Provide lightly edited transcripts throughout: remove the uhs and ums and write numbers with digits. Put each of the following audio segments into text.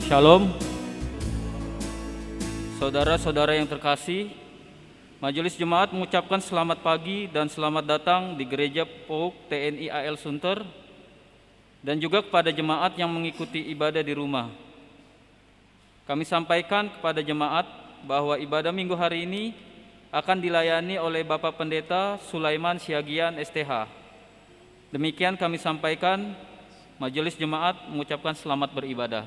Shalom, saudara-saudara yang terkasih. Majelis Jemaat mengucapkan selamat pagi dan selamat datang di Gereja POUK TNI AL Sunter, dan juga kepada jemaat yang mengikuti ibadah di rumah. Kami sampaikan kepada jemaat bahwa ibadah minggu hari ini akan dilayani oleh Bapak Pendeta Sulaiman Siagian STH. Demikian kami sampaikan. Majelis Jemaat mengucapkan selamat beribadah.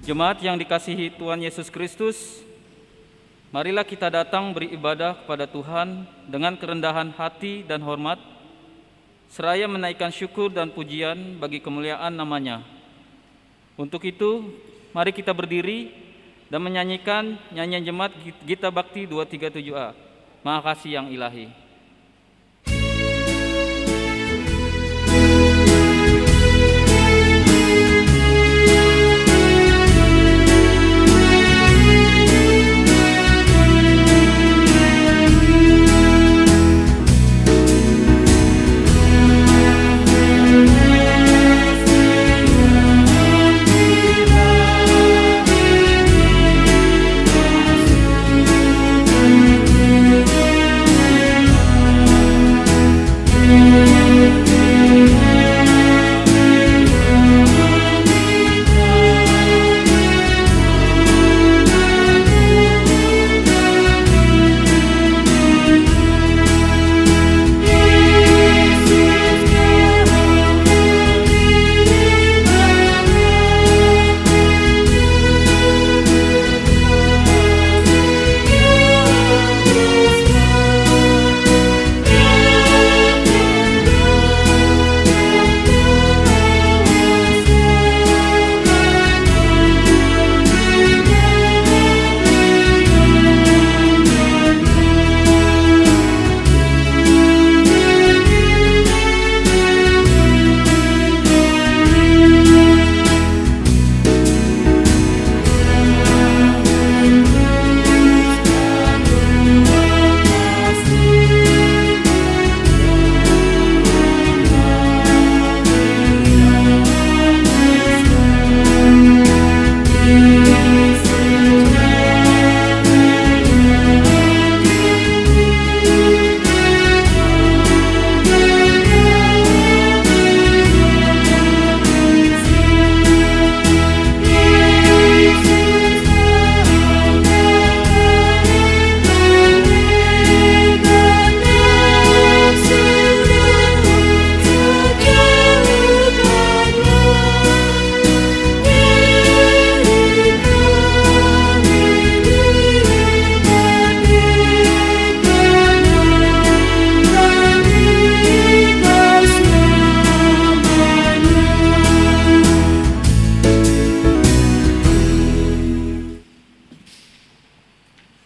Jemaat yang dikasihi Tuhan Yesus Kristus, marilah kita datang beribadah kepada Tuhan dengan kerendahan hati dan hormat, seraya menaikkan syukur dan pujian bagi kemuliaan nama-Nya. Untuk itu, mari kita berdiri dan menyanyikan nyanyian Jemaat Gita Bakti 237A, Maha Kasih yang Ilahi.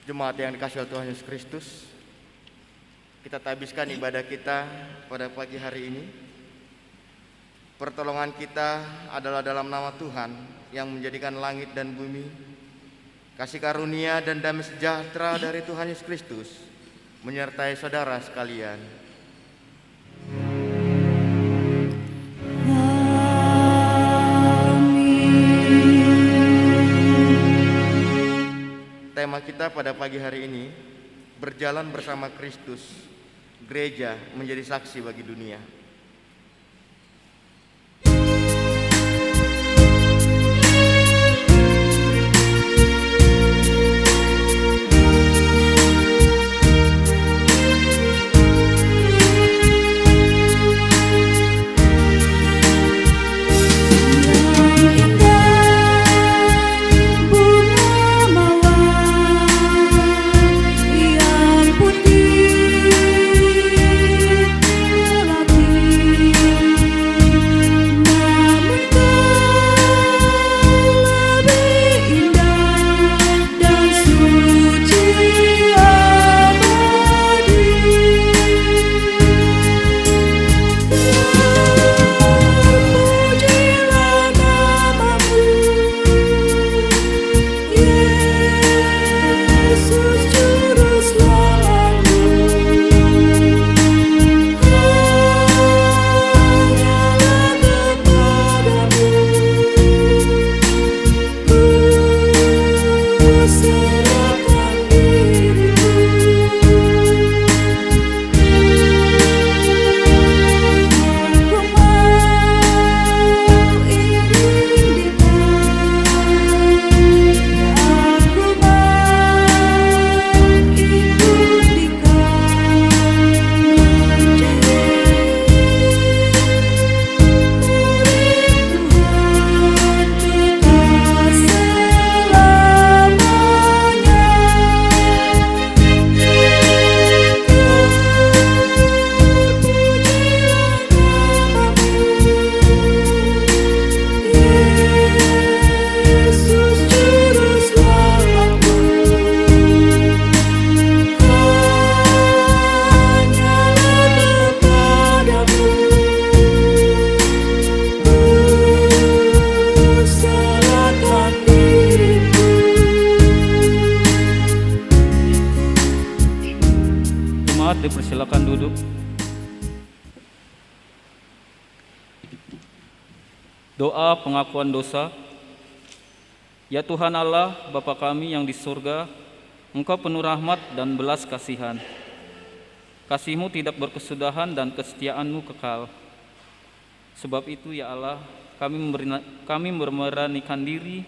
Jemaat yang dikasihi oleh Tuhan Yesus Kristus, kita tabiskan ibadah kita pada pagi hari ini. Pertolongan kita adalah dalam nama Tuhan yang menjadikan langit dan bumi. Kasih karunia dan damai sejahtera dari Tuhan Yesus Kristus menyertai saudara sekalian. Tema kita pada pagi hari ini, berjalan bersama Kristus, gereja menjadi saksi bagi dunia. Yang putih Doa pengakuan dosa. Ya Tuhan Allah, Bapa kami yang di surga, Engkau penuh rahmat dan belas kasihan. Kasih-Mu tidak berkesudahan dan kesetiaan-Mu kekal. Sebab itu ya Allah, kami memberanikan diri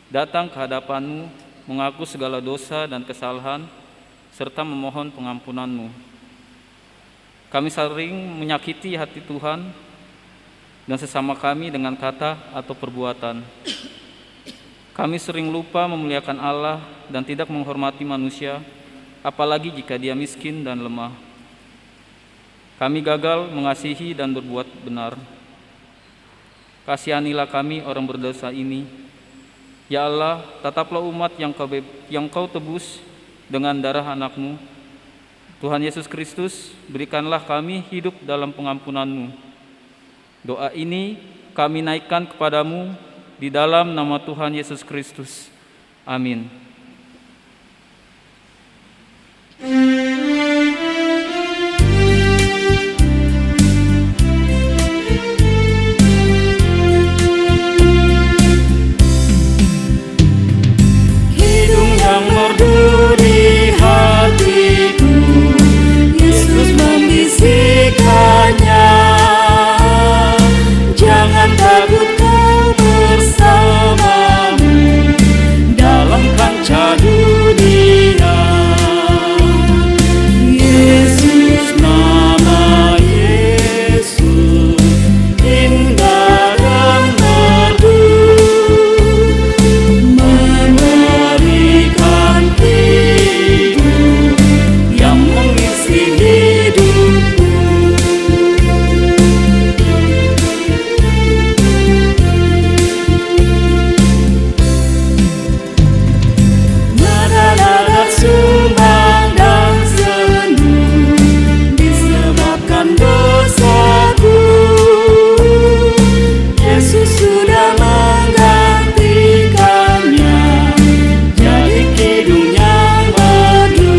datang ke hadapan-Mu, mengaku segala dosa dan kesalahan, serta memohon pengampunan-Mu. Kami sering menyakiti hati Tuhan dan sesama kami dengan kata atau perbuatan. Kami sering lupa memuliakan Allah dan tidak menghormati manusia, apalagi jika dia miskin dan lemah. Kami gagal mengasihi dan berbuat benar. Kasihanilah kami orang berdosa ini. Ya Allah, tataplah umat yang Kau tebus dengan darah anak-Mu. Tuhan Yesus Kristus, berikanlah kami hidup dalam pengampunan-Mu. Doa ini kami naikkan kepadamu di dalam nama Tuhan Yesus Kristus. Amin. Hidung yang merdu di hatiku, Yesus membisikkannya. Jangan takut, Kau bersamamu dalam kancah dunia. Yesus, nama Yesus, indah dan merdu, memberikan hidup yang mengisi hidupku. Nada-nada sumbang dan sendu disebabkan dosaku. Yesus sudah menggantikannya jadi kidung yang merdu.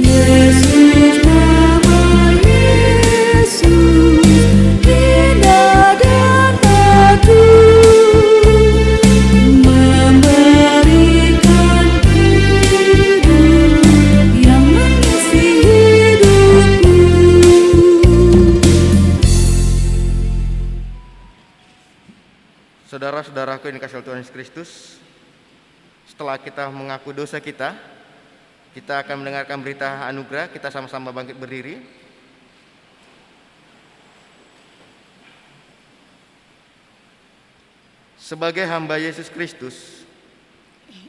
Yesus, nama Yesus, indah dan merdu, memberikan hidup yang mengisi hidupku. Saudara-saudaraku yang dikasihi Tuhan Yesus Kristus, setelah kita mengaku dosa kita akan mendengarkan berita anugerah. Kita sama-sama bangkit berdiri. Sebagai hamba Yesus Kristus,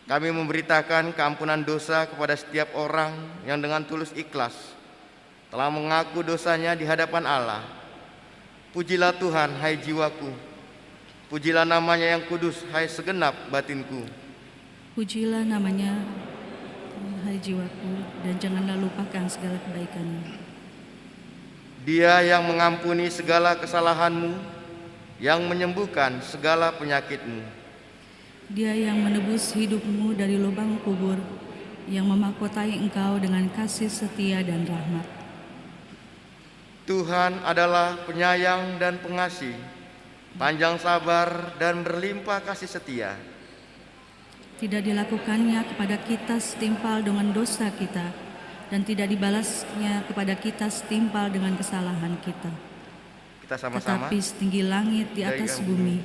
kami memberitakan keampunan dosa kepada setiap orang yang dengan tulus ikhlas telah mengaku dosanya di hadapan Allah. Pujilah Tuhan, hai jiwaku. Pujilah namanya yang kudus, hai segenap batinku. Pujilah namanya, hai jiwaku, dan janganlah lupakan segala kebaikannya. Dia yang mengampuni segala kesalahanmu, yang menyembuhkan segala penyakitmu. Dia yang menebus hidupmu dari lubang kubur, yang memahkotai engkau dengan kasih setia dan rahmat. Tuhan adalah penyayang dan pengasih, panjang sabar dan berlimpah kasih setia. Tidak dilakukannya kepada kita setimpal dengan dosa kita, dan tidak dibalasnya kepada kita setimpal dengan kesalahan kita. Kita sama-sama. Tetapi setinggi langit di atas bumi,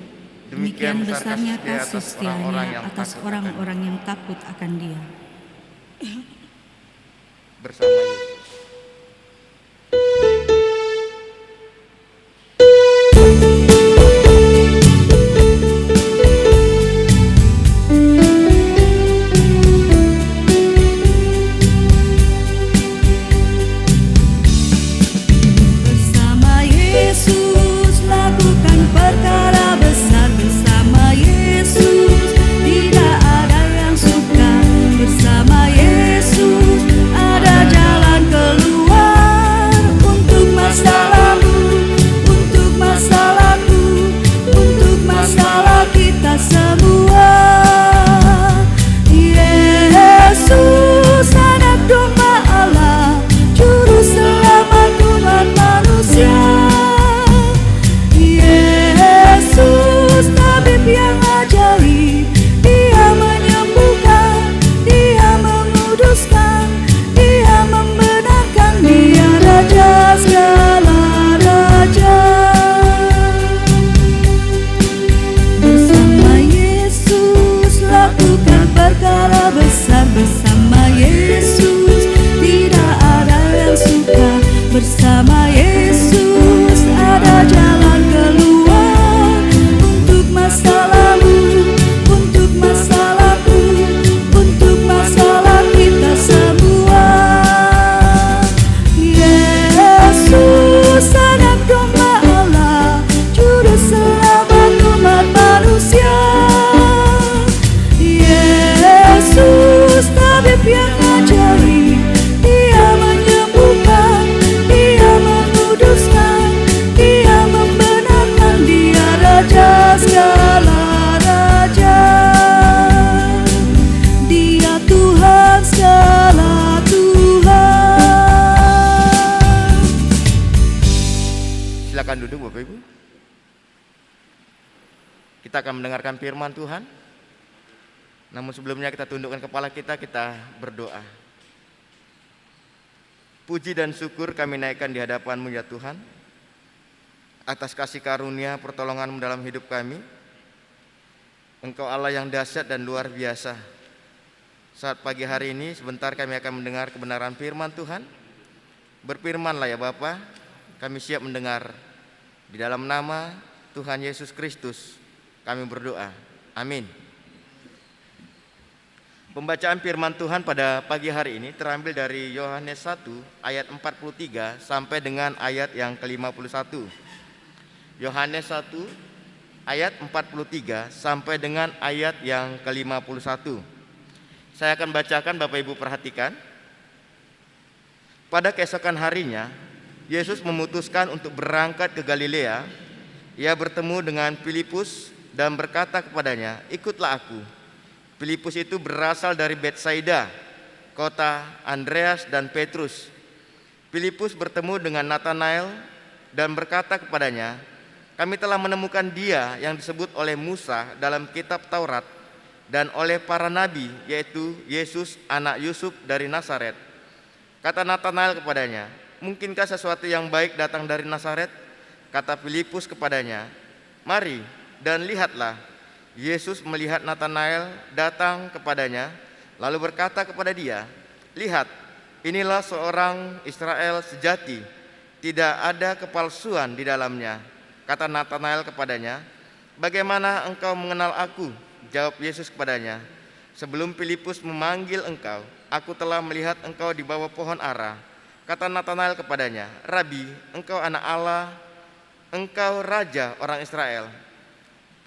demikian besarnya kasih setianya atas orang-orang yang takut akan Dia. Bersama Yesus. Bersama Yesus lakukan perkara besar, bersama Yesus tidak ada yang sukar, bersama Yesus ada jalan Silakan duduk Bapak Ibu. Kita akan mendengarkan firman Tuhan. Namun sebelumnya kita tundukkan kepala kita berdoa. Puji dan syukur kami naikkan di hadapan-Mu ya Tuhan, atas kasih karunia pertolongan-Mu dalam hidup kami. Engkau Allah yang dahsyat dan luar biasa. Saat pagi hari ini sebentar kami akan mendengar kebenaran firman Tuhan. Berfirmanlah ya Bapa, kami siap mendengar. Di dalam nama Tuhan Yesus Kristus kami berdoa. Amin. Pembacaan firman Tuhan pada pagi hari ini terambil dari Yohanes 1 ayat 43 sampai dengan ayat yang ke-51. Yohanes 1 ayat 43 sampai dengan ayat yang ke-51. Saya akan bacakan, Bapak Ibu perhatikan. Pada keesokan harinya, Yesus memutuskan untuk berangkat ke Galilea. Ia bertemu dengan Filipus dan berkata kepadanya, "Ikutlah aku." Filipus itu berasal dari Betsaida, kota Andreas dan Petrus. Filipus bertemu dengan Natanael dan berkata kepadanya, "Kami telah menemukan Dia yang disebut oleh Musa dalam kitab Taurat dan oleh para nabi, yaitu Yesus anak Yusuf dari Nazaret." Kata Natanael kepadanya, "Mungkinkah sesuatu yang baik datang dari Nazaret?" Kata Filipus kepadanya, "Mari dan lihatlah." Yesus melihat Natanael datang kepadanya, lalu berkata kepada dia, "Lihat, inilah seorang Israel sejati, tidak ada kepalsuan di dalamnya." Kata Natanael kepadanya, "Bagaimana engkau mengenal aku?" Jawab Yesus kepadanya, "Sebelum Filipus memanggil engkau, aku telah melihat engkau di bawah pohon ara." Kata Natanael kepadanya, "Rabi, engkau anak Allah, engkau raja orang Israel."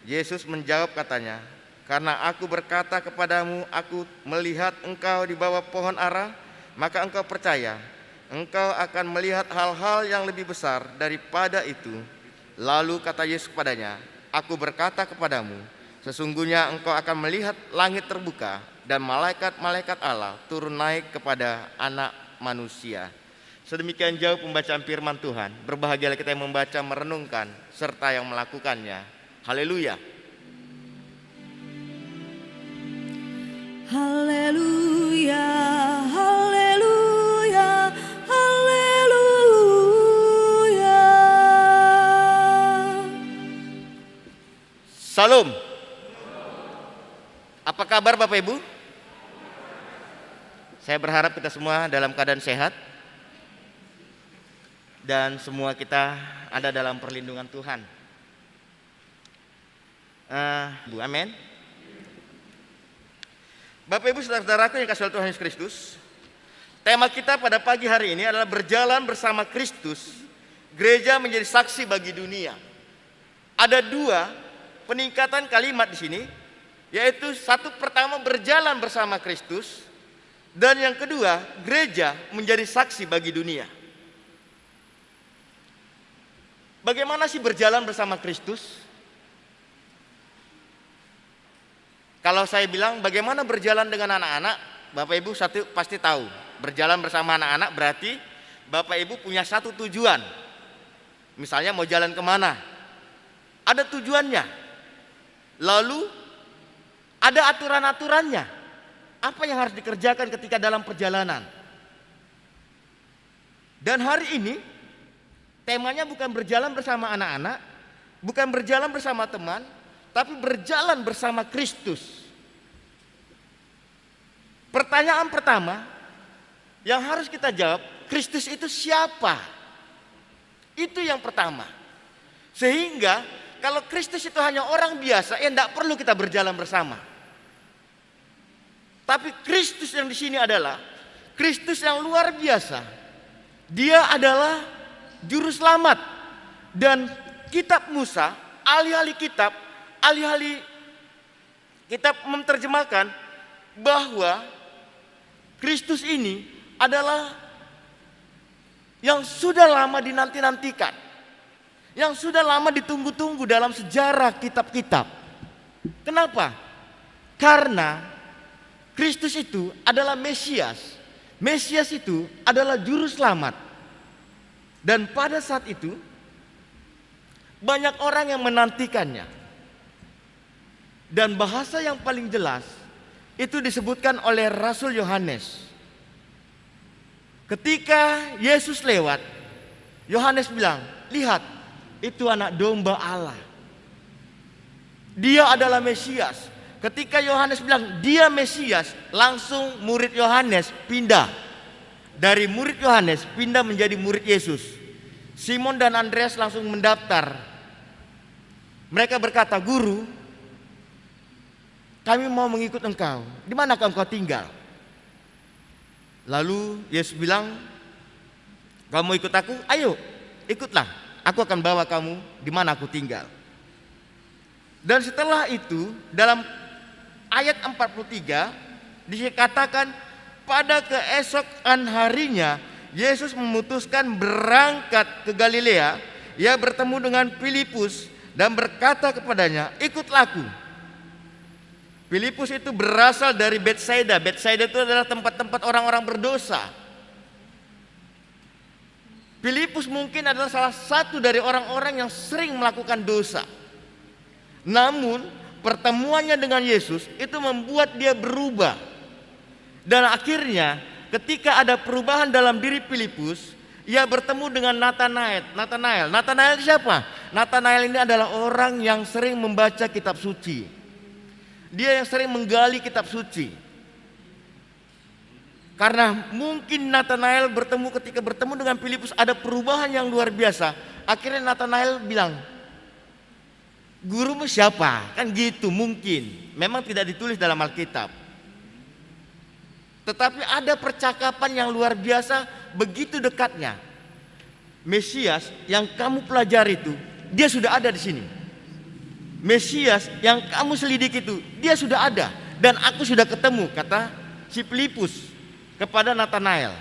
Yesus menjawab katanya, "Karena aku berkata kepadamu, aku melihat engkau di bawah pohon ara, maka engkau percaya. Engkau akan melihat hal-hal yang lebih besar daripada itu." Lalu kata Yesus kepadanya, "Aku berkata kepadamu, sesungguhnya engkau akan melihat langit terbuka dan malaikat-malaikat Allah turun naik kepada Anak Manusia." Sedemikian jauh pembacaan firman Tuhan. Berbahagialah kita yang membaca, merenungkan, serta yang melakukannya. Haleluya. Haleluya, haleluya, haleluya. Salam. Apa kabar Bapak Ibu? Saya berharap kita semua dalam keadaan sehat dan semua kita ada dalam perlindungan Tuhan. Bu, amin. Bapak Ibu saudara-saudaraku yang kasih Tuhan Yesus Kristus, tema kita pada pagi hari ini adalah berjalan bersama Kristus, gereja menjadi saksi bagi dunia. Ada dua peningkatan kalimat di sini, yaitu satu pertama berjalan bersama Kristus, dan yang kedua gereja menjadi saksi bagi dunia. Bagaimana sih berjalan bersama Kristus? Kalau saya bilang bagaimana berjalan dengan anak-anak, Bapak Ibu satu pasti tahu. Berjalan bersama anak-anak berarti Bapak Ibu punya satu tujuan. Misalnya mau jalan kemana, ada tujuannya. Lalu ada aturan-aturannya. Apa yang harus dikerjakan ketika dalam perjalanan. Dan hari ini temanya bukan berjalan bersama anak-anak, bukan berjalan bersama teman, tapi berjalan bersama Kristus. Pertanyaan pertama yang harus kita jawab, Kristus itu siapa? Itu yang pertama. Sehingga kalau Kristus itu hanya orang biasa, tidak perlu kita berjalan bersama. Tapi Kristus yang di sini adalah Kristus yang luar biasa. Dia adalah juru selamat. Dan kitab Musa, ahli-ahli kitab menerjemahkan bahwa Kristus ini adalah yang sudah lama dinanti-nantikan, yang sudah lama ditunggu-tunggu dalam sejarah kitab-kitab. Kenapa? Karena Kristus itu adalah Mesias. Mesias itu adalah juru selamat. Dan pada saat itu Banyak orang yang menantikannya. Dan bahasa yang paling jelas itu disebutkan oleh Rasul Yohanes. Ketika Yesus lewat, Yohanes bilang, lihat, itu anak domba Allah. Dia adalah Mesias. Ketika Yohanes bilang dia Mesias, langsung murid Yohanes pindah. Dari murid Yohanes pindah menjadi murid Yesus. Simon dan Andreas langsung mendaftar. Mereka berkata, Guru, kami mau mengikut engkau. Di manakah engkau tinggal? Lalu Yesus bilang, kamu ikut aku? Ayo, ikutlah. Aku akan bawa kamu di mana aku tinggal. Dan setelah itu, dalam ayat 43 dikatakan pada keesokan harinya Yesus memutuskan berangkat ke Galilea. Ia bertemu dengan Filipus dan berkata kepadanya, ikutlah aku. Filipus itu berasal dari Betsaida. Betsaida itu adalah tempat-tempat orang-orang berdosa. Filipus mungkin adalah salah satu dari orang-orang yang sering melakukan dosa. Namun pertemuannya dengan Yesus itu membuat dia berubah. Dan akhirnya ketika ada perubahan dalam diri Filipus, ia bertemu dengan Nathanael. Nathanael siapa? Nathanael ini adalah orang yang sering membaca kitab suci. Dia yang sering menggali kitab suci. Karena mungkin Nathanael ketika bertemu dengan Filipus ada perubahan yang luar biasa. Akhirnya Nathanael bilang, gurumu siapa? Kan gitu mungkin. Memang tidak ditulis dalam Alkitab. Tetapi ada percakapan yang luar biasa, begitu dekatnya. Mesias yang kamu pelajari itu, dia sudah ada di sini. Mesias yang kamu selidik itu, dia sudah ada. Dan aku sudah ketemu, kata si Filipus kepada Nathanael.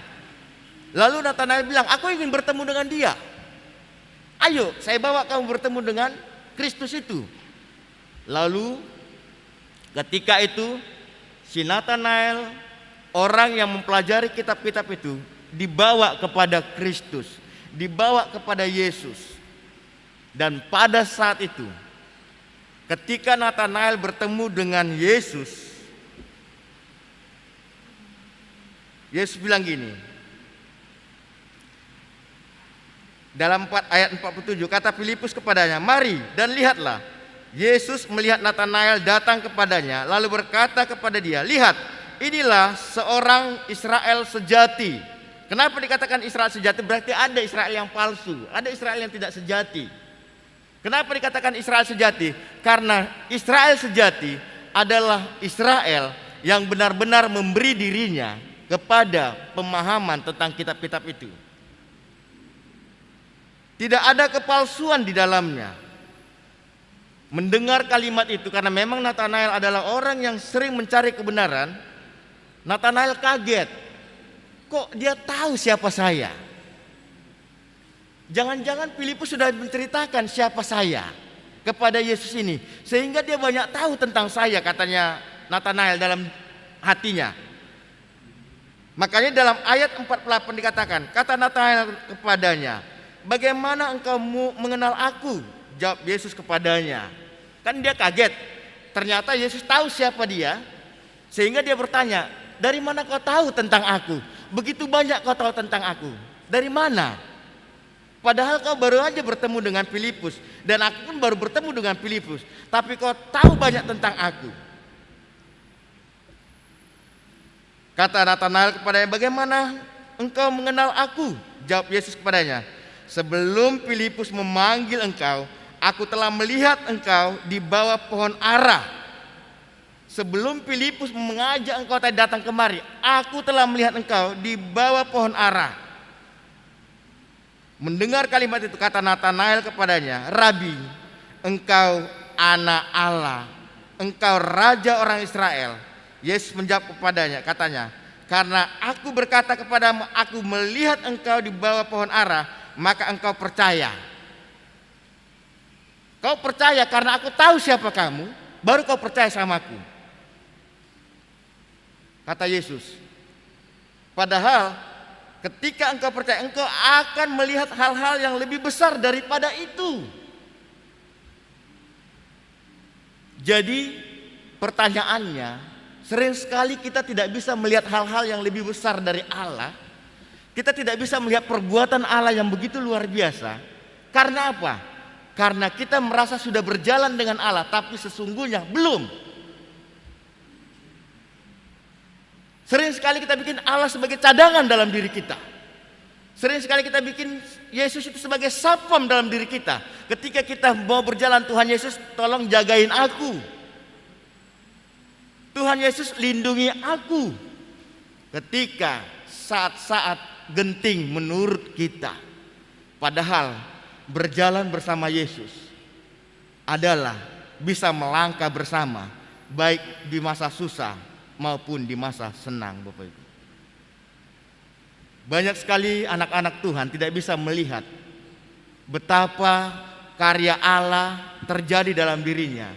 Lalu Nathanael bilang, aku ingin bertemu dengan dia. Ayo, saya bawa kamu bertemu dengan Kristus itu. Lalu ketika itu si Nathanael, orang yang mempelajari kitab-kitab itu, dibawa kepada Kristus, dibawa kepada Yesus. Dan pada saat itu, ketika Nathanael bertemu dengan Yesus, Yesus bilang gini, dalam ayat 47, kata Filipus kepadanya, mari dan lihatlah. Yesus melihat Nathanael datang kepadanya, lalu berkata kepada dia, lihat, inilah seorang Israel sejati. Kenapa dikatakan Israel sejati? Berarti ada Israel yang palsu, ada Israel yang tidak sejati. Kenapa dikatakan Israel sejati? Karena Israel sejati adalah Israel yang benar-benar memberi dirinya kepada pemahaman tentang kitab-kitab itu. Tidak ada kepalsuan di dalamnya. Mendengar kalimat itu, karena memang Nathanael adalah orang yang sering mencari kebenaran, Nathanael kaget. Kok dia tahu siapa saya? Jangan-jangan Filipus sudah menceritakan siapa saya kepada Yesus ini, sehingga dia banyak tahu tentang saya, katanya Nathanael dalam hatinya. Makanya dalam ayat 48 dikatakan, kata Nathanael kepadanya, bagaimana engkau mengenal aku? Jawab Yesus kepadanya. Kan dia kaget, ternyata Yesus tahu siapa dia, sehingga dia bertanya, dari mana kau tahu tentang aku? Begitu banyak kau tahu tentang aku. Dari mana? Padahal kau baru aja bertemu dengan Filipus, dan aku pun baru bertemu dengan Filipus, tapi kau tahu banyak tentang aku. Kata Nathanael kepadanya, bagaimana engkau mengenal aku? Jawab Yesus kepadanya, sebelum Filipus memanggil engkau, aku telah melihat engkau di bawah pohon ara. Sebelum Filipus mengajak engkau tadi datang kemari, aku telah melihat engkau di bawah pohon ara. Mendengar kalimat itu, kata Nathanael kepadanya, Rabi, engkau anak Allah, engkau raja orang Israel. Yesus menjawab kepadanya, katanya, karena aku berkata kepadamu, aku melihat engkau di bawah pohon ara, maka engkau percaya. Kau percaya karena aku tahu siapa kamu, baru kau percaya sama aku. Kata Yesus, padahal ketika engkau percaya, engkau akan melihat hal-hal yang lebih besar daripada itu. Jadi pertanyaannya, sering sekali kita tidak bisa melihat hal-hal yang lebih besar dari Allah. Kita tidak bisa melihat perbuatan Allah yang begitu luar biasa. Karena apa? Karena kita merasa sudah berjalan dengan Allah, tapi sesungguhnya belum. Sering sekali kita bikin Allah sebagai cadangan dalam diri kita. Sering sekali kita bikin Yesus itu sebagai sapam dalam diri kita. Ketika kita mau berjalan, Tuhan Yesus tolong jagain aku. Tuhan Yesus lindungi aku. Ketika saat-saat genting menurut kita. Padahal berjalan bersama Yesus adalah bisa melangkah bersama, baik di masa susah maupun di masa senang, Bapak Ibu. Banyak sekali anak-anak Tuhan tidak bisa melihat betapa karya Allah terjadi dalam dirinya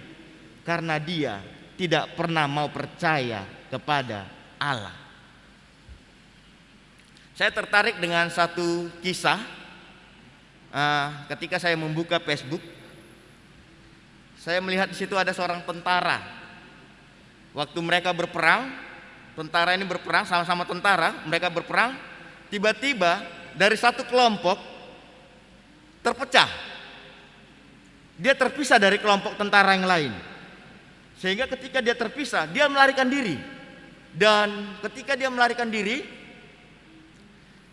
karena dia tidak pernah mau percaya kepada Allah. Saya tertarik dengan satu kisah ketika saya membuka Facebook. Saya melihat di situ ada seorang tentara. Waktu mereka berperang, tentara ini berperang, sama-sama tentara, mereka berperang. Tiba-tiba dari satu kelompok terpecah. Dia terpisah dari kelompok tentara yang lain. Sehingga ketika dia terpisah, dia melarikan diri. Dan ketika dia melarikan diri,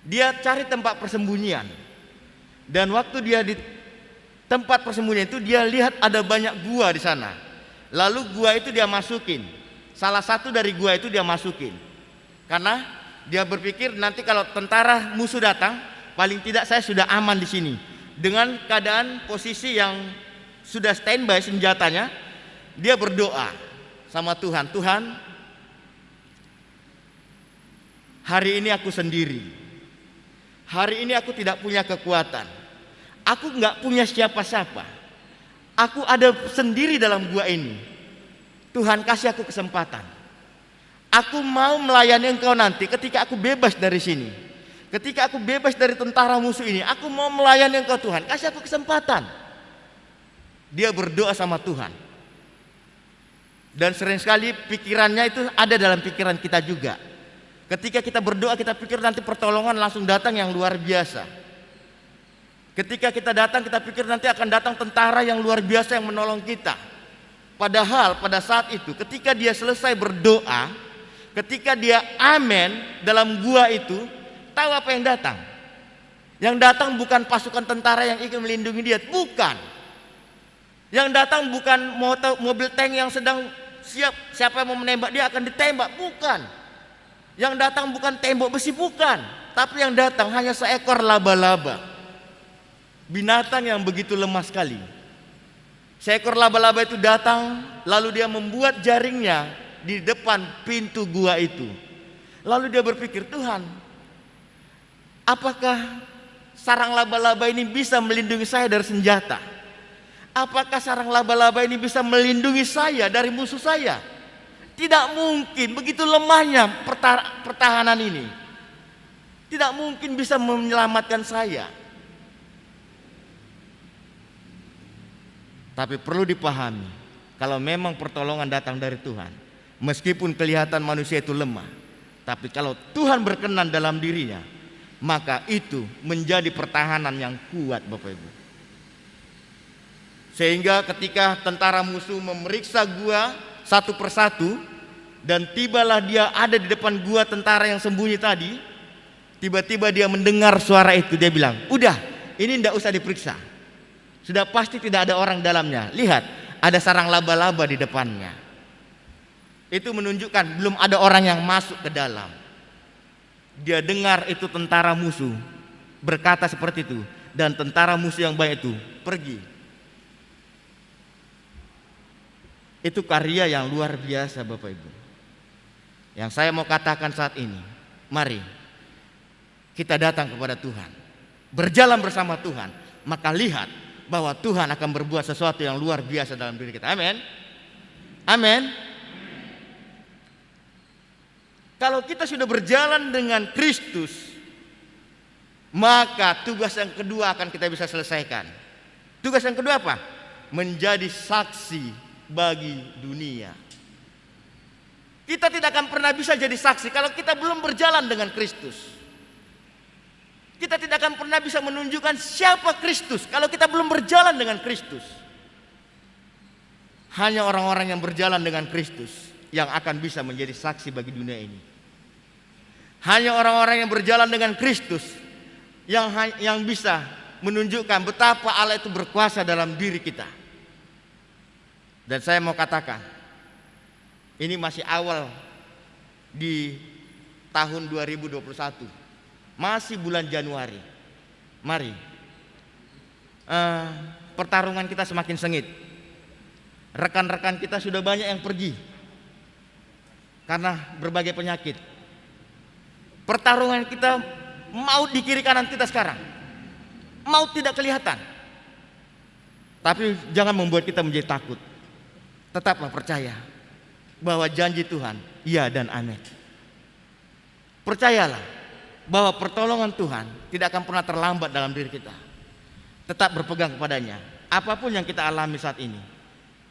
dia cari tempat persembunyian. Dan waktu dia di tempat persembunyian itu, dia lihat ada banyak gua di sana. Lalu gua itu dia masukin. Salah satu dari gua itu dia masukin. Karena dia berpikir nanti kalau tentara musuh datang, paling tidak saya sudah aman di sini. Dengan keadaan posisi yang sudah standby senjatanya, dia berdoa sama Tuhan. Tuhan, hari ini aku sendiri. Hari ini aku tidak punya kekuatan. Aku nggak punya siapa-siapa. Aku ada sendiri dalam gua ini. Tuhan kasih aku kesempatan. Aku mau melayani Engkau nanti ketika aku bebas dari sini. Ketika aku bebas dari tentara musuh ini, aku mau melayani Engkau Tuhan. Kasih aku kesempatan. Dia berdoa sama Tuhan. Dan sering sekali pikirannya itu ada dalam pikiran kita juga. Ketika kita berdoa, kita pikir nanti pertolongan langsung datang yang luar biasa. Ketika kita datang, kita pikir nanti akan datang tentara yang luar biasa yang menolong kita. Padahal pada saat itu ketika dia selesai berdoa, ketika dia amen dalam gua itu, tahu apa yang datang? Yang datang bukan pasukan tentara yang ingin melindungi dia, bukan. Yang datang bukan mobil tank yang sedang siap, siapa yang mau menembak dia akan ditembak, bukan. Yang datang bukan tembok besi, bukan. Tapi yang datang hanya seekor laba-laba. Binatang yang begitu lemah sekali. Seekor laba-laba itu datang, lalu dia membuat jaringnya di depan pintu gua itu. Lalu dia berpikir, Tuhan, apakah sarang laba-laba ini bisa melindungi saya dari senjata? Apakah sarang laba-laba ini bisa melindungi saya dari musuh saya? Tidak mungkin, begitu lemahnya pertahanan ini. Tidak mungkin bisa menyelamatkan saya. Tapi perlu dipahami, kalau memang pertolongan datang dari Tuhan, meskipun kelihatan manusia itu lemah, tapi kalau Tuhan berkenan dalam dirinya, maka itu menjadi pertahanan yang kuat, Bapak Ibu. Sehingga ketika tentara musuh memeriksa gua satu persatu, dan tibalah dia ada di depan gua tentara yang sembunyi tadi, tiba-tiba dia mendengar suara itu, dia bilang, udah, ini tidak usah diperiksa. Sudah pasti tidak ada orang dalamnya. Lihat, ada sarang laba-laba di depannya. Itu menunjukkan belum ada orang yang masuk ke dalam. Dia dengar itu tentara musuh berkata seperti itu, dan tentara musuh yang banyak itu pergi. Itu karya yang luar biasa, Bapak Ibu. Yang saya mau katakan saat ini, mari kita datang kepada Tuhan, berjalan bersama Tuhan, maka lihat bahwa Tuhan akan berbuat sesuatu yang luar biasa dalam diri kita. Amin. Amin. Kalau kita sudah berjalan dengan Kristus, maka tugas yang kedua akan kita bisa selesaikan. Tugas yang kedua apa? Menjadi saksi bagi dunia. Kita tidak akan pernah bisa jadi saksi kalau kita belum berjalan dengan Kristus. Kita tidak akan pernah bisa menunjukkan siapa Kristus kalau kita belum berjalan dengan Kristus. Hanya orang-orang yang berjalan dengan Kristus yang akan bisa menjadi saksi bagi dunia ini. Hanya orang-orang yang berjalan dengan Kristus yang bisa menunjukkan betapa Allah itu berkuasa dalam diri kita. Dan saya mau katakan, ini masih awal di tahun 2021, masih bulan Januari. Mari, pertarungan kita semakin sengit. Rekan-rekan kita sudah banyak yang pergi karena berbagai penyakit. Pertarungan kita, maut di kiri kanan kita sekarang. Maut tidak kelihatan. Tapi jangan membuat kita menjadi takut. Tetaplah percaya bahwa janji Tuhan ya dan amin. Percayalah bahwa pertolongan Tuhan tidak akan pernah terlambat dalam diri kita. Tetap berpegang kepadanya. Apapun yang kita alami saat ini,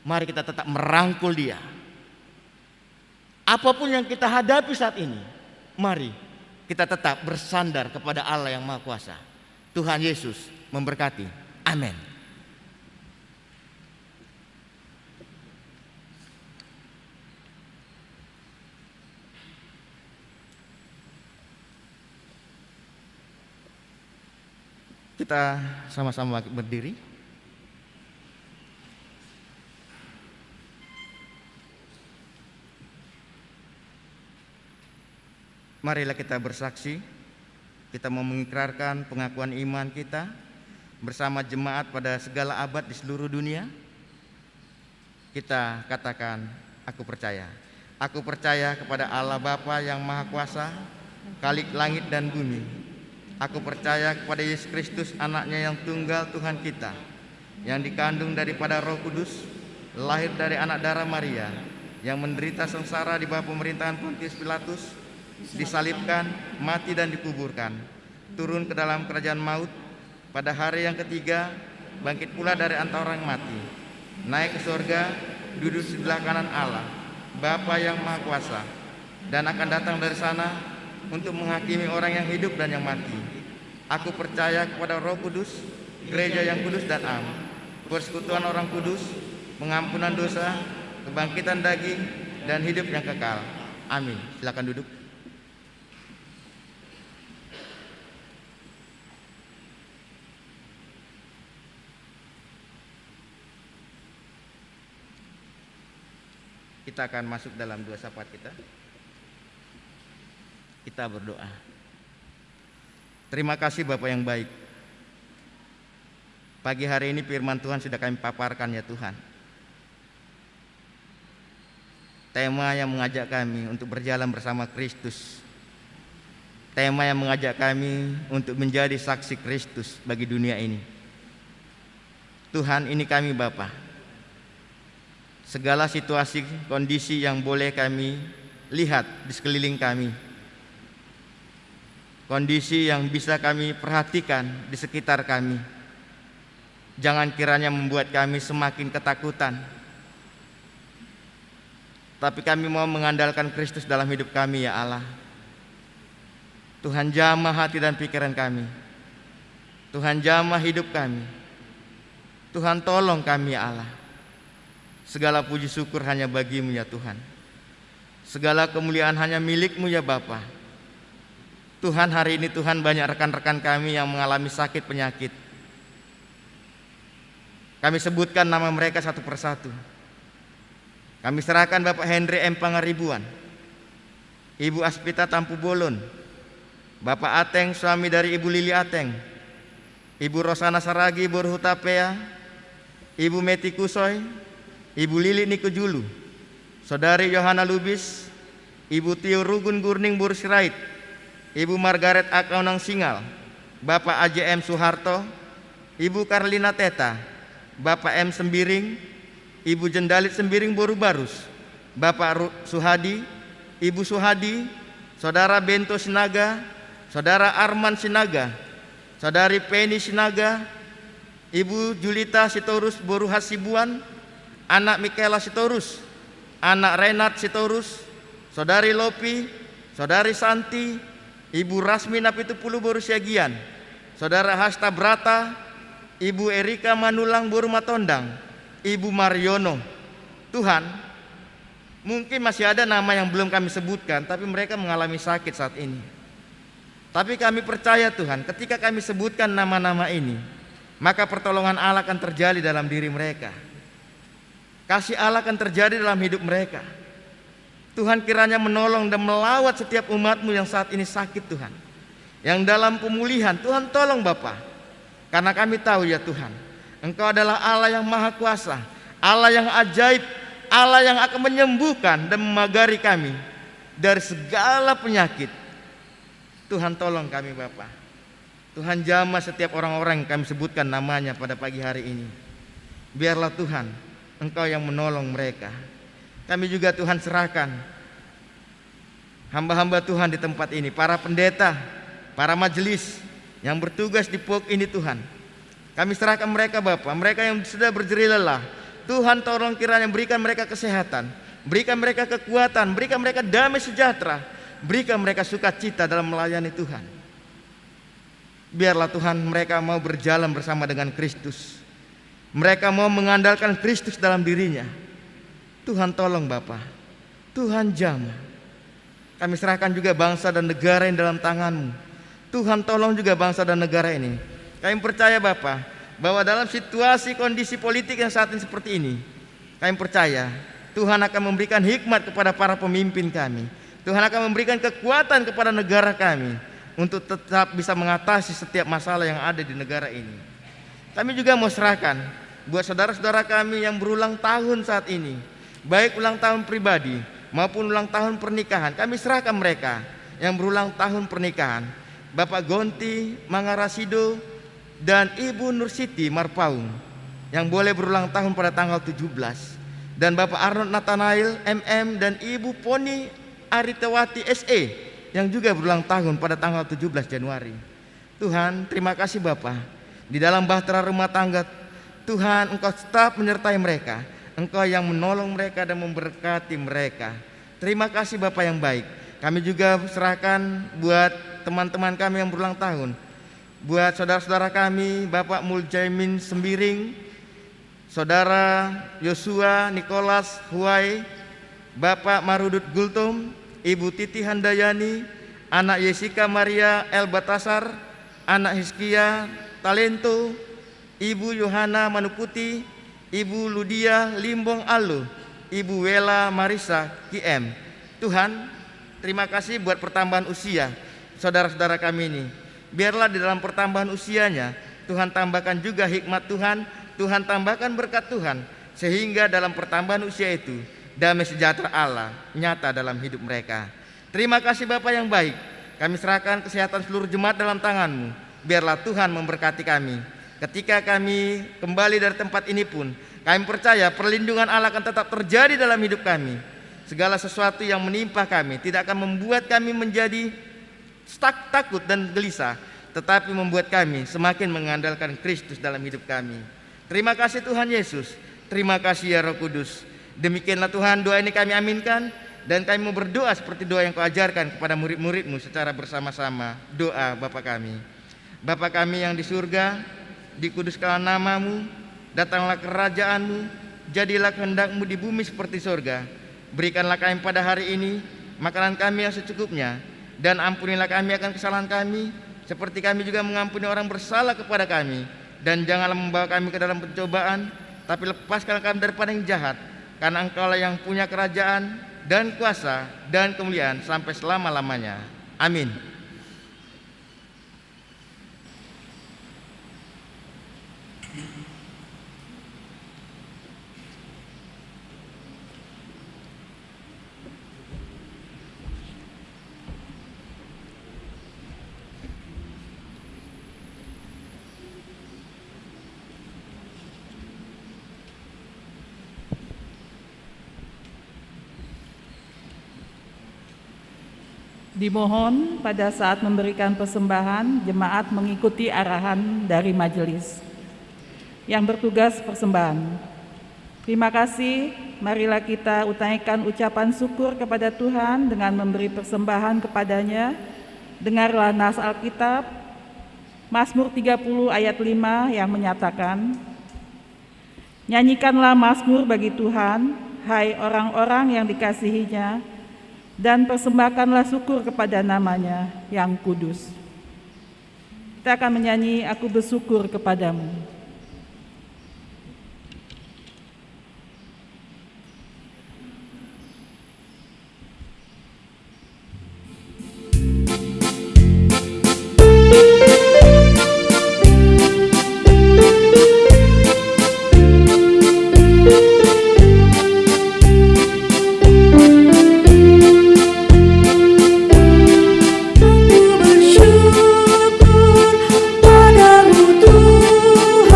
mari kita tetap merangkul Dia. Apapun yang kita hadapi saat ini, mari kita tetap bersandar kepada Allah yang Maha Kuasa. Tuhan Yesus memberkati. Amin. Kita sama-sama berdiri. Marilah kita bersaksi. Kita mau mengikrarkan pengakuan iman kita bersama jemaat pada segala abad di seluruh dunia. Kita katakan, aku percaya. Aku percaya kepada Allah Bapa yang Maha Kuasa, Khalik langit dan bumi. Aku percaya kepada Yesus Kristus, anaknya yang tunggal Tuhan kita, yang dikandung daripada Roh Kudus, lahir dari anak darah Maria, yang menderita sengsara di bawah pemerintahan Pontius Pilatus, disalibkan, mati dan dikuburkan, turun ke dalam kerajaan maut, pada hari yang ketiga bangkit pula dari antara orang mati, naik ke surga, duduk di sebelah kanan Allah, Bapa yang Maha Kuasa, dan akan datang dari sana untuk menghakimi orang yang hidup dan yang mati. Aku percaya kepada Roh Kudus, gereja yang kudus dan am, persekutuan orang kudus, pengampunan dosa, kebangkitan daging, dan hidup yang kekal. Amin. Silakan duduk. Kita akan masuk dalam dua syafaat kita. Kita berdoa. Terima kasih Bapak yang baik. Pagi hari ini firman Tuhan sudah kami paparkan ya Tuhan. Tema yang mengajak kami untuk berjalan bersama Kristus. Tema yang mengajak kami untuk menjadi saksi Kristus bagi dunia ini. Tuhan, ini kami Bapa. Segala situasi, kondisi yang boleh kami lihat di sekeliling kami, kondisi yang bisa kami perhatikan di sekitar kami, jangan kiranya membuat kami semakin ketakutan. Tapi kami mau mengandalkan Kristus dalam hidup kami ya Allah. Tuhan jamah hati dan pikiran kami. Tuhan jamah hidup kami. Tuhan tolong kami ya Allah. Segala puji syukur hanya bagi-Mu ya Tuhan. Segala kemuliaan hanya milik-Mu ya Bapa. Tuhan, hari ini Tuhan, banyak rekan-rekan kami yang mengalami sakit penyakit. Kami sebutkan nama mereka satu persatu. Kami serahkan Bapak Hendri M. Pangaribuan, Ibu Aspita Tampu Bolon, Bapak Ateng, suami dari Ibu Lili Ateng, Ibu Rosana Saragi Borhutapea, Ibu Meti Kusoy, Ibu Lili Nikujulu, Saudari Yohana Lubis, Ibu Tio Rugun Gurning Bursirait, Ibu Margaret Akaunang Singal, Bapak AJM Soeharto, Ibu Karlina Teta, Bapak M. Sembiring, Ibu Jendalit Sembiring Borubarus, Bapak Suhadi, Ibu Suhadi, Saudara Bento Sinaga, Saudara Arman Sinaga, Saudari Penny Sinaga, Ibu Julita Sitorus Boru Hasibuan, anak Michaela Sitorus, anak Renat Sitorus, saudari Lopi, saudari Santi, Ibu Rasmi Napitupulu Boru Siagian, saudara Hasta Brata, Ibu Erika Manulang Boru Matondang, Ibu Mariono. Tuhan, mungkin masih ada nama yang belum kami sebutkan, tapi mereka mengalami sakit saat ini. Tapi kami percaya Tuhan, ketika kami sebutkan nama-nama ini, maka pertolongan Allah akan terjadi dalam diri mereka. Kasih Allah akan terjadi dalam hidup mereka. Tuhan kiranya menolong dan melawat setiap umat-Mu yang saat ini sakit Tuhan. Yang dalam pemulihan, Tuhan tolong Bapa. Karena kami tahu ya Tuhan, Engkau adalah Allah yang maha kuasa, Allah yang ajaib, Allah yang akan menyembuhkan dan memagari kami dari segala penyakit. Tuhan tolong kami Bapa. Tuhan jamah setiap orang-orang yang kami sebutkan namanya pada pagi hari ini. Biarlah Tuhan, Engkau yang menolong mereka. Kami juga Tuhan serahkan hamba-hamba Tuhan di tempat ini, para pendeta, para majelis yang bertugas di POK ini Tuhan. Kami serahkan mereka Bapa, mereka yang sudah berjerih lelah. Tuhan tolong kiranya berikan mereka kesehatan, berikan mereka kekuatan, berikan mereka damai sejahtera, berikan mereka sukacita dalam melayani Tuhan. Biarlah Tuhan mereka mau berjalan bersama dengan Kristus. Mereka mau mengandalkan Kristus dalam dirinya. Tuhan tolong Bapa, Tuhan jamah. Kami serahkan juga bangsa dan negara yang dalam tangan-Mu. Tuhan tolong juga bangsa dan negara ini. Kami percaya Bapa, bahwa dalam situasi kondisi politik yang saat ini seperti ini, kami percaya Tuhan akan memberikan hikmat kepada para pemimpin kami. Tuhan akan memberikan kekuatan kepada negara kami untuk tetap bisa mengatasi setiap masalah yang ada di negara ini. Kami juga mau serahkan buat saudara-saudara kami yang berulang tahun saat ini, baik ulang tahun pribadi maupun ulang tahun pernikahan. Kami serahkan mereka yang berulang tahun pernikahan, Bapak Gonti Mangarasido dan Ibu Nursiti Marpaung yang boleh berulang tahun pada tanggal 17, dan Bapak Arnold Nathanael MM dan Ibu Poni Aritewati SE yang juga berulang tahun pada tanggal 17 Januari. Tuhan, terima kasih Bapak. Di dalam bahtera rumah tangga Tuhan, Engkau tetap menyertai mereka. Engkau yang menolong mereka dan memberkati mereka. Terima kasih Bapak yang baik. Kami juga serahkan buat teman-teman kami yang berulang tahun, buat saudara-saudara kami, Bapak Muljaimin Sembiring, Saudara Yosua Nikolas Huai, Bapak Marudut Gultom, Ibu Titi Handayani, anak Yesika Maria El Batasar, anak Hiskia Talento, Ibu Yohana Manuputi, Ibu Ludia Limbong Alu, Ibu Wela Marisa KM. Tuhan, terima kasih buat pertambahan usia saudara-saudara kami ini. Biarlah di dalam pertambahan usianya Tuhan tambahkan juga hikmat Tuhan, Tuhan tambahkan berkat Tuhan, sehingga dalam pertambahan usia itu damai sejahtera Allah nyata dalam hidup mereka. Terima kasih Bapak yang baik. Kami serahkan kesehatan seluruh jemaat dalam tangan-Mu. Biarlah Tuhan memberkati kami. Ketika kami kembali dari tempat ini pun, kami percaya perlindungan Allah akan tetap terjadi dalam hidup kami. Segala sesuatu yang menimpa kami tidak akan membuat kami menjadi takut dan gelisah, tetapi membuat kami semakin mengandalkan Kristus dalam hidup kami. Terima kasih Tuhan Yesus. Terima kasih ya Roh Kudus. Demikianlah Tuhan doa ini kami aminkan, dan kami mau berdoa seperti doa yang Kau ajarkan kepada murid-murid-Mu secara bersama-sama. Doa Bapa kami. Bapa kami yang di surga, dikuduskanlah nama-Mu, datanglah kerajaan-Mu, jadilah kehendak-Mu di bumi seperti surga. Berikanlah kami pada hari ini makanan kami yang secukupnya, dan ampunilah kami akan kesalahan kami, seperti kami juga mengampuni orang bersalah kepada kami. Dan janganlah membawa kami ke dalam pencobaan, tapi lepaskanlah kami daripada yang jahat, karena Engkaulah yang punya kerajaan dan kuasa dan kemuliaan sampai selama-lamanya. Amin. Dimohon pada saat memberikan persembahan, jemaat mengikuti arahan dari majelis. Yang bertugas persembahan. Terima kasih. Marilah kita utamakan ucapan syukur kepada Tuhan dengan memberi persembahan kepadanya. Dengarlah nas Alkitab, Mazmur 30 ayat 5 yang menyatakan, nyanyikanlah mazmur bagi Tuhan, hai orang-orang yang dikasihinya, dan persembahkanlah syukur kepada namanya yang kudus. Kita akan menyanyi Aku Bersyukur Kepadamu. Aku bersyukur padamu Tuhan.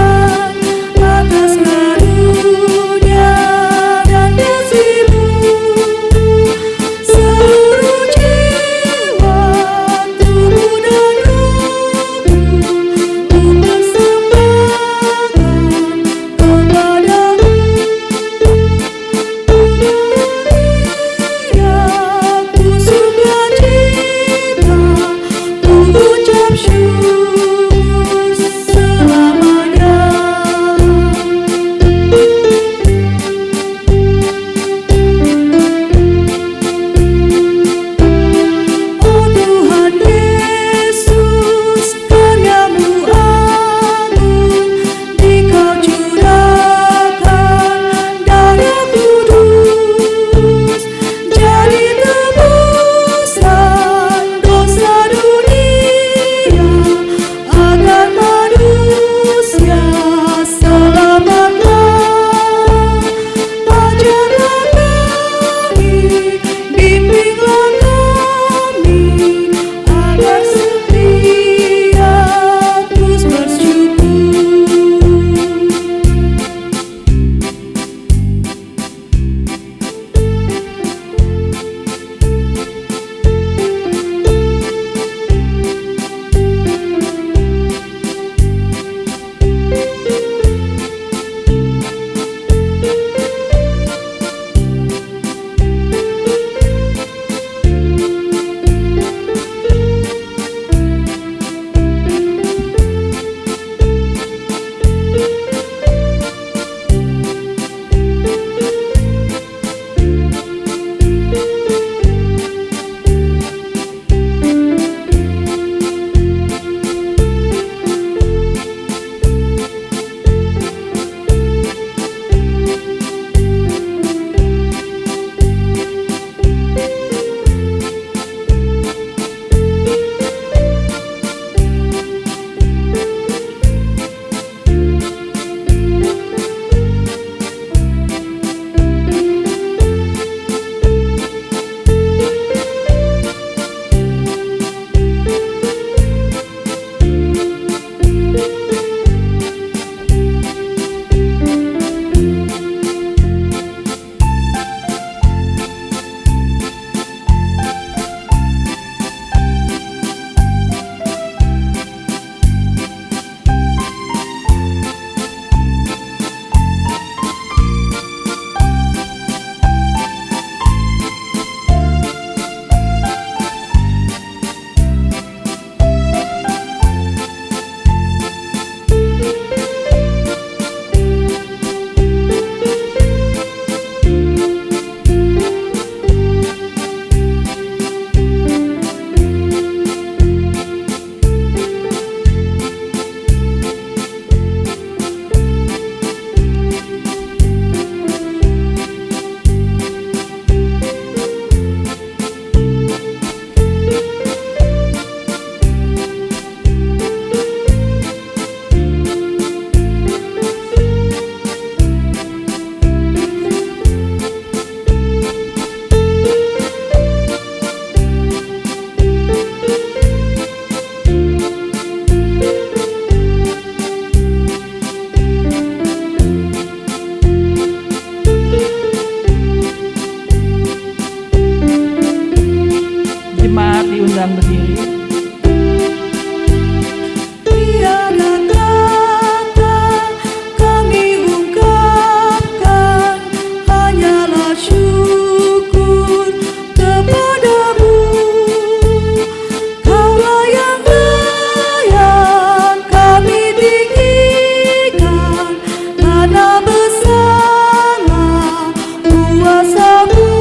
karena besarlah kuasa-Mu.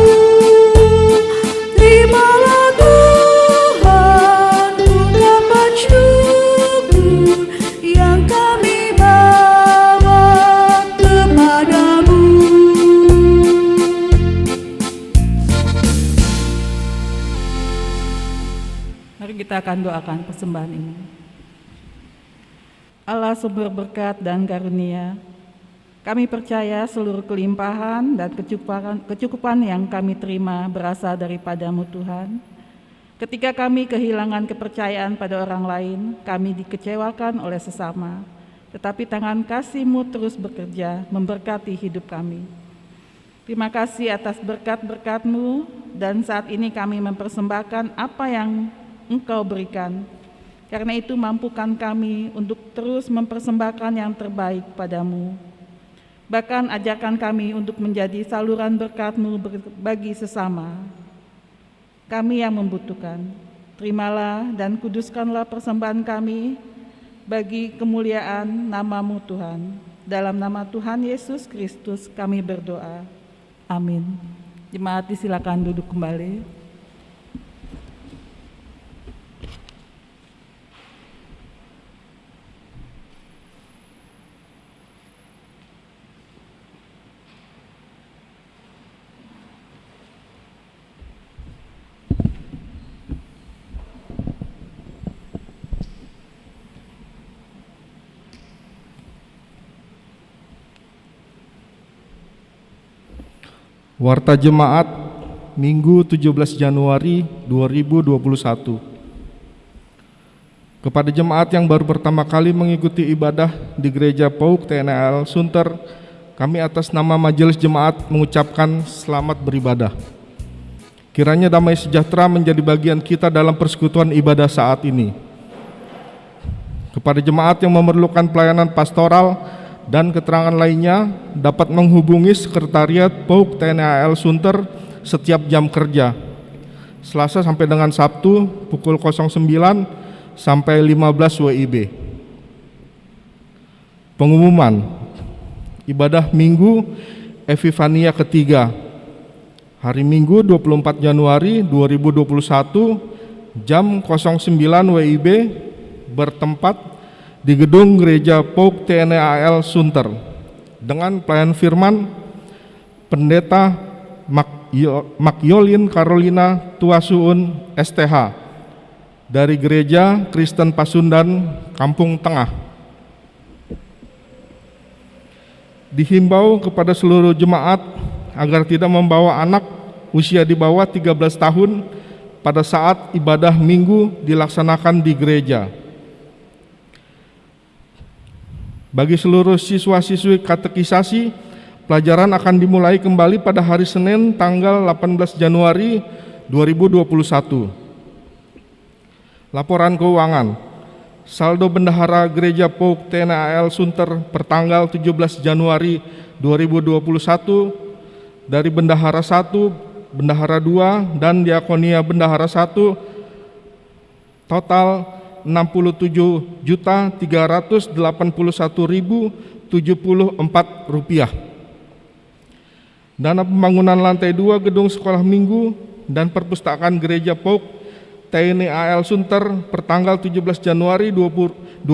Terimalah Tuhan ungkapan syukur yang kami bawa kepadamu. Mari kita akan doakan persembahan ini. Allah sumber berkat dan karunia, kami percaya seluruh kelimpahan dan kecukupan yang kami terima berasal daripada-Mu Tuhan. Ketika kami kehilangan kepercayaan pada orang lain, kami dikecewakan oleh sesama, tetapi tangan kasih-Mu terus bekerja memberkati hidup kami. Terima kasih atas berkat-berkat-Mu, dan saat ini kami mempersembahkan apa yang Engkau berikan. Karena itu mampukan kami untuk terus mempersembahkan yang terbaik padamu. Bahkan ajarkan kami untuk menjadi saluran berkat-Mu bagi sesama. Kami yang membutuhkan, terimalah dan kuduskanlah persembahan kami bagi kemuliaan nama-Mu Tuhan. Dalam nama Tuhan Yesus Kristus kami berdoa. Amin. Jemaat disilakan duduk kembali. Warta Jemaat Minggu 17 Januari 2021. Kepada jemaat yang baru pertama kali mengikuti ibadah di Gereja PAUK TNI AL Sunter, kami atas nama Majelis Jemaat mengucapkan selamat beribadah. Kiranya damai sejahtera menjadi bagian kita dalam persekutuan ibadah saat ini. Kepada jemaat yang memerlukan pelayanan pastoral dan keterangan lainnya dapat menghubungi Sekretariat PAUK TNI AL Sunter setiap jam kerja, Selasa sampai dengan Sabtu pukul 09 sampai 15 WIB. Pengumuman ibadah Minggu Epifania ketiga hari Minggu 24 Januari 2021 jam 09 WIB bertempat di gedung Gereja PAUK TNI AL Sunter dengan pelayan firman Pendeta Makyolin Carolina Tuasuun STH dari Gereja Kristen Pasundan Kampung Tengah. Dihimbau kepada seluruh jemaat agar tidak membawa anak usia di bawah 13 tahun pada saat ibadah Minggu dilaksanakan di gereja. Bagi seluruh siswa-siswi katekisasi, pelajaran akan dimulai kembali pada hari Senin tanggal 18 Januari 2021. Laporan keuangan. Saldo bendahara Gereja PAUK TNI AL Sunter pertanggal 17 Januari 2021 dari bendahara 1, bendahara 2, dan diakonia bendahara 1 total Rp60.381.074. Dana pembangunan lantai 2 gedung sekolah minggu dan perpustakaan Gereja PAUK TNI AL Sunter pertanggal 17 Januari 2021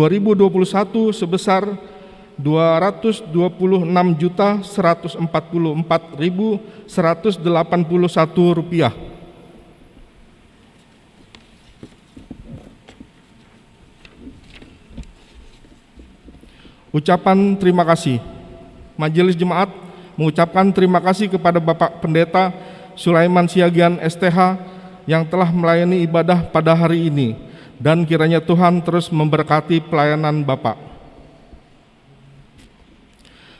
sebesar Rp226.144.181. Ucapan terima kasih. Majelis Jemaat mengucapkan terima kasih kepada Bapak Pendeta Sulaiman Siagian STH yang telah melayani ibadah pada hari ini, dan kiranya Tuhan terus memberkati pelayanan Bapak.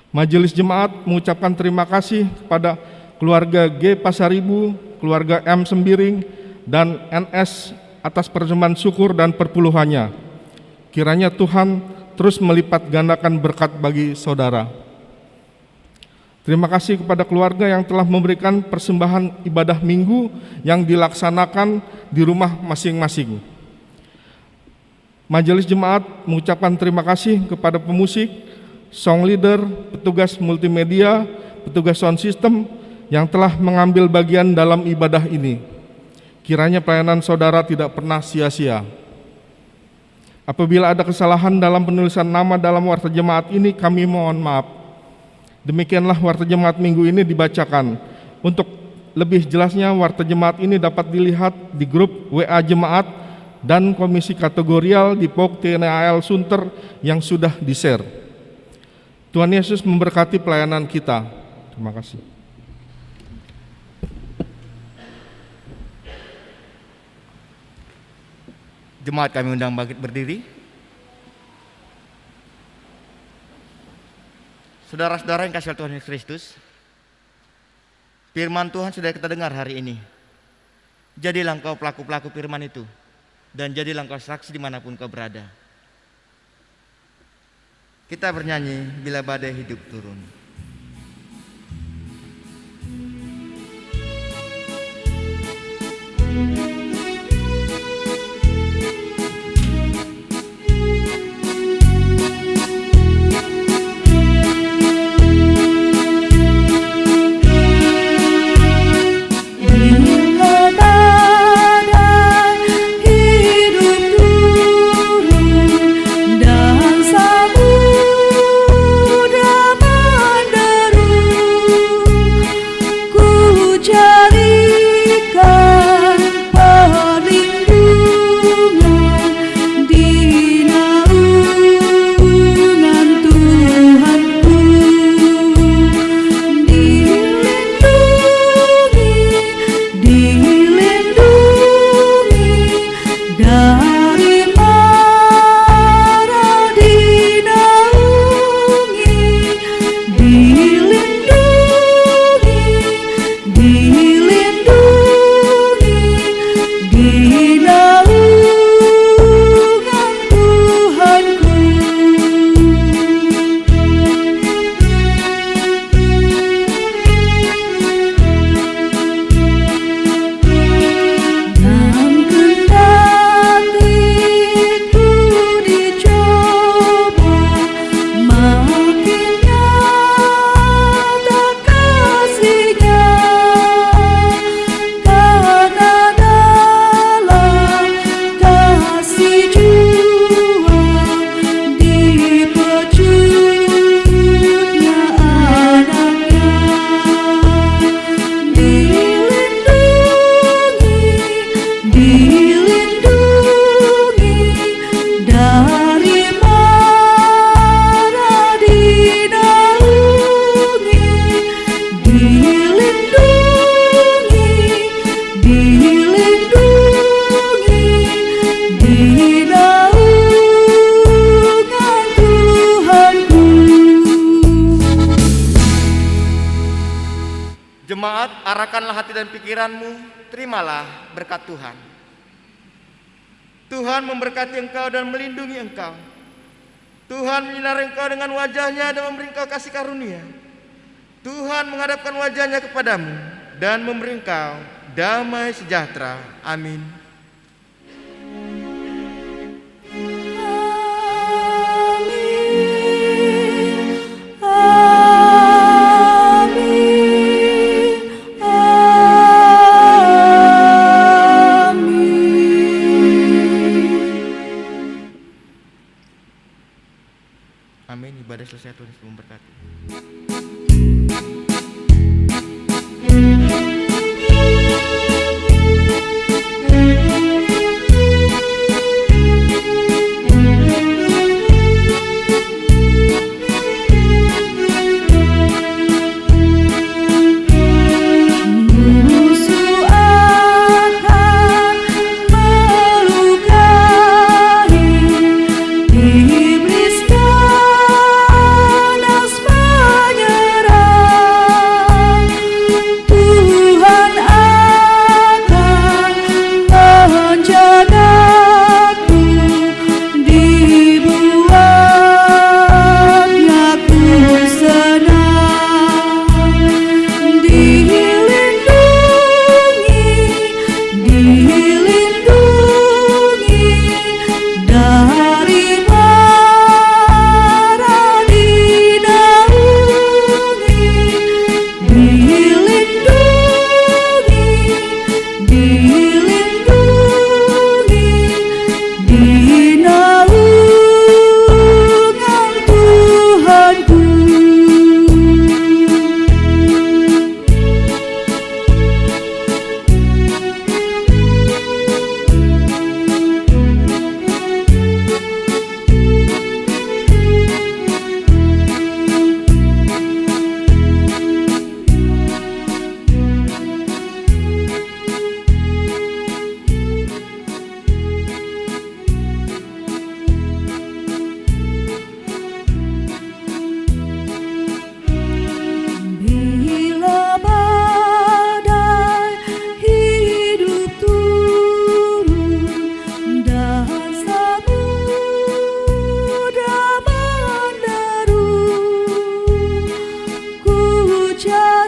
Majelis Jemaat mengucapkan terima kasih kepada keluarga G. Pasaribu, keluarga M. Sembiring, dan NS atas persembahan syukur dan perpuluhannya. Kiranya Tuhan terus melipat gandakan berkat bagi saudara. Terima kasih kepada keluarga yang telah memberikan persembahan ibadah minggu yang dilaksanakan di rumah masing-masing. Majelis Jemaat mengucapkan terima kasih kepada pemusik, song leader, petugas multimedia, petugas sound system yang telah mengambil bagian dalam ibadah ini. Kiranya pelayanan saudara tidak pernah sia-sia. Apabila ada kesalahan dalam penulisan nama dalam warta jemaat ini, kami mohon maaf. Demikianlah warta jemaat minggu ini dibacakan. Untuk lebih jelasnya, warta jemaat ini dapat dilihat di grup WA Jemaat dan Komisi Kategorial di POUK TNI AL Sunter yang sudah di-share. Tuhan Yesus memberkati pelayanan kita. Terima kasih. Jemaat kami undang bangkit berdiri. Saudara-saudara yang kasih Tuhan Yesus Kristus, firman Tuhan sudah kita dengar hari ini. Jadilah engkau pelaku-pelaku firman itu, dan jadilah engkau saksi dimanapun kau berada. Kita bernyanyi bila badai hidup turun. Bila badai hidup turun dan samudra menderu, ku carikan perlindungan di naungan Tuhanku. Dilindungi dari mara, dinaungi, dilindungi di naungan Tuhanku. Dan kendati ku dicoba, makin nyata kasih-Nya, karena dalam kasih jua dipecutnya anaknya. Dilindungi dari mara, dinaungi, dilindungi di naungan Tuhanku. Jemaat, arahkanlah hati dan pikiranmu, terimalah berkat Tuhan. Tuhan memberkati engkau dan melindungi engkau. Tuhan menyinari engkau dengan wajah-Nya dan memberi engkau kasih karunia. Tuhan menghadapkan wajah-Nya kepadamu dan memberi engkau damai sejahtera. Amin. Amin. Ibadah selesai, Tuhan Yesus memberkati. Amin. Indonesia